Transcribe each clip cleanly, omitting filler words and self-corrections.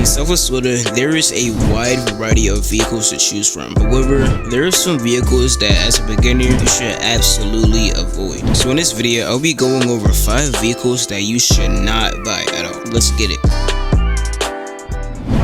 selfless splitter, there is a wide variety of vehicles to choose from. However, there are some vehicles that as a beginner you should absolutely avoid. So in this video, I'll be going over 5 vehicles that you should not buy at all. Let's get it.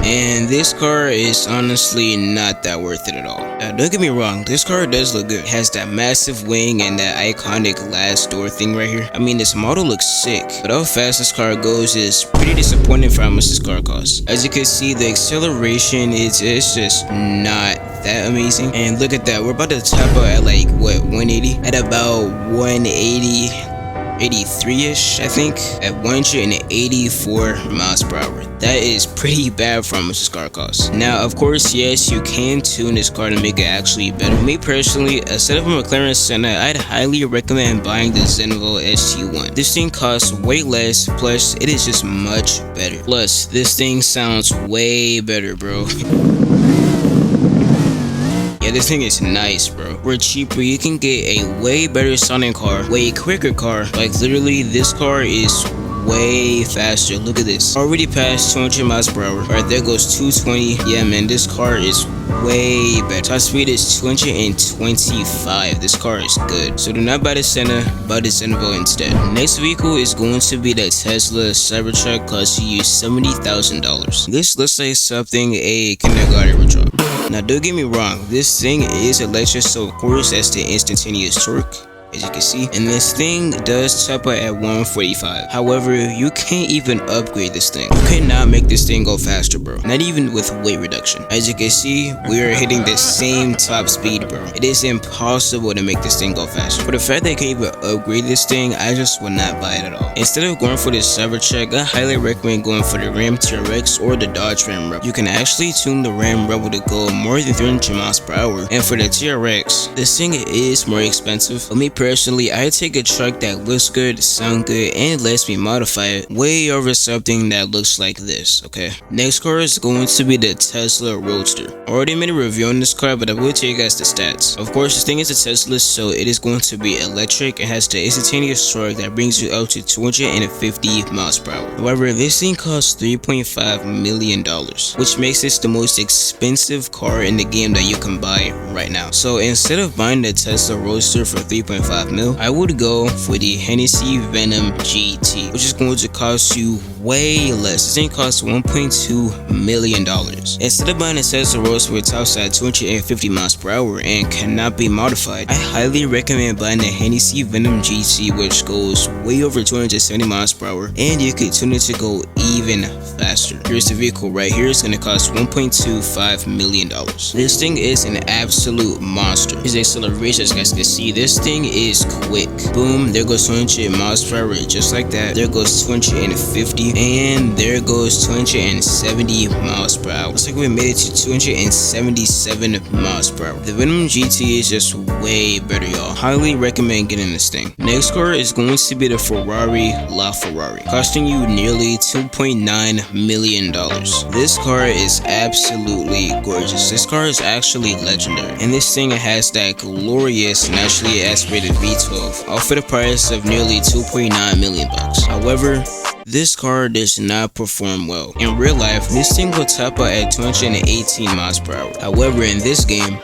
And this car is honestly not that worth it at all. Now, don't get me wrong, this car does look good. It has that massive wing and that iconic glass door thing right here. I mean, this model looks sick, but how fast this car goes is pretty disappointing for how much this car costs. As you can see, the acceleration is just not that amazing. And look at that, we're about to tap out at like what, 180? At about 183-ish, I think, at 184 miles per hour. That is pretty bad for how much this car costs. Now, of course, yes, you can tune this car to make it actually better. Me personally, instead of a McLaren Senna, I'd highly recommend buying the SWFL ST1. This thing costs way less, plus it is just much better. Plus, this thing sounds way better, bro. Yeah, this thing is nice, bro. For cheaper, you can get a way better sounding car, way quicker car. Like literally, this car is way faster. Look at this, already passed 200 miles per hour. Alright, there goes 220. Yeah, man, this car is way better. Top speed is 225. This car is good. So do not buy the Senna, buy the SWFL instead. Next vehicle is going to be the Tesla Cybertruck, costing you $70,000. This looks like something a kindergarten would drop. Now, don't get me wrong, this thing is electric, so of course that's the instantaneous torque, as you can see, and this thing does top out at 145. However, you can't even upgrade this thing. You cannot make this thing go faster, bro. Not even with weight reduction. As you can see, we are hitting the same top speed, bro. It is impossible to make this thing go faster. For the fact that you can even upgrade this thing, I just would not buy it at all. Instead of going for this Cybertruck, I highly recommend going for the Ram TRX or the Dodge Ram Rebel. You can actually tune the Ram Rebel to go more than 300 miles per hour. And for the TRX, this thing is more expensive. But me personally, I take a truck that looks good, sound good, and lets me modify it way over something that looks like this, okay? Next car is going to be the Tesla Roadster. I already made a review on this car, but I will tell you guys the stats. Of course, this thing is a Tesla, so it is going to be electric. It has the instantaneous torque that brings you up to 250 miles per hour. However, this thing costs $3.5 million, which makes this the most expensive car in the game that you can buy right now. So instead of buying the Tesla Roadster for $3.5 million, I would go for the Hennessy Venom GT, which is going to cost you way less. This thing costs $1.2 million. Instead of buying a Tesla Roadster with tops at 250 miles per hour and cannot be modified, I highly recommend buying the Hennessy Venom GT, which goes way over 270 miles per hour, and you can tune it to go even faster. Here's the vehicle right here. It's going to cost $1.25 million. This thing is an absolute monster. His acceleration, as you guys can see, this thing is quick. Boom, there goes 200 miles per hour, just like that. There goes 250, and there goes 270 miles per hour. Looks like we made it to 277 miles per hour. The Venom GT is just way better, y'all. Highly recommend getting this thing. Next car is going to be the Ferrari LaFerrari, costing you nearly $2.9 million. This car is absolutely gorgeous. This car is actually legendary, and this thing has that glorious naturally aspirated V12, all for the price of nearly $2.9 million. However, this car does not perform well. In real life, this thing will top out at 218 miles per hour. However, in this game,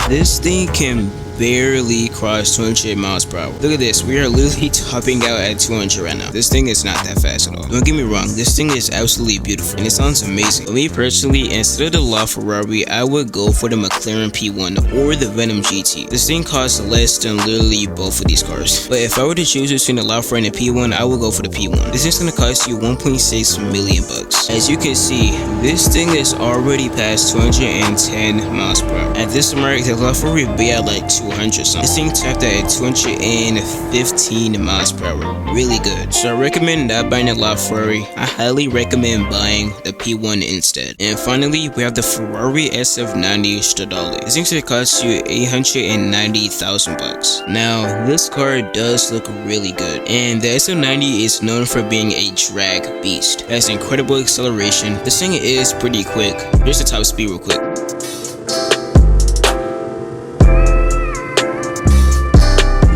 this thing can barely cross 200 miles per hour. Look at this, we are literally topping out at 200 right now. This thing is not that fast at all. Don't get me wrong, this thing is absolutely beautiful and it sounds amazing. But me personally, instead of the LaFerrari, I would go for the McLaren P1 or the Venom GT. This thing costs less than literally both of these cars. But if I were to choose between the LaFerrari and the P1, I would go for the P1. This is gonna cost you $1.6 million. As you can see, this thing is already past 210 miles per hour. At this mark, the LaFerrari would be at like 200 something. This thing tapped at 215 miles per hour. Really good. So I recommend not buying the LaFerrari. I highly recommend buying the P1 instead. And finally, we have the Ferrari SF90 Stradale. This thing should cost you $890,000. Now, this car does look really good, and the SF90 is known for being a drag beast. It has incredible acceleration. This thing is pretty quick. Here's the top speed real quick.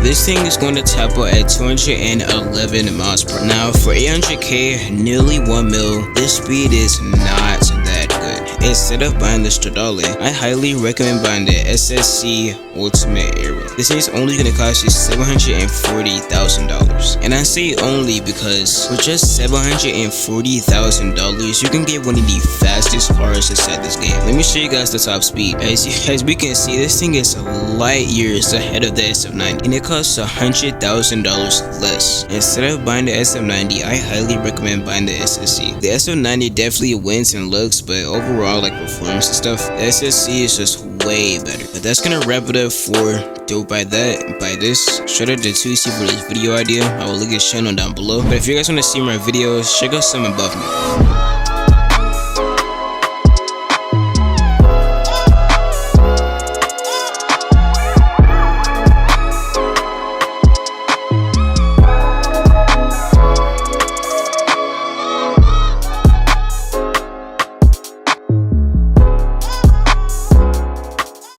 This thing is going to tap out at 211 miles per hour. Now for 800k, nearly 1 mil, this speed is not that good. Instead of buying the Stradale, I highly recommend buying the SSC Ultimate Aero. This thing is only going to cost you $740,000. And I say only because for just $740,000, you can get one of the fastest cars inside this game. Let me show you guys the top speed. As we can see, this thing is light years ahead of the SF90, and it costs $100,000 less. Instead of buying the SF90, I highly recommend buying the SSC. The SF90 definitely wins in looks, but overall, like performance and stuff, the SSC is just way better. But that's gonna wrap it up for Dope By That and By This. Shout out to Toosie for this video idea. I will link his channel down below. But if you guys want to see more videos, check out some above me.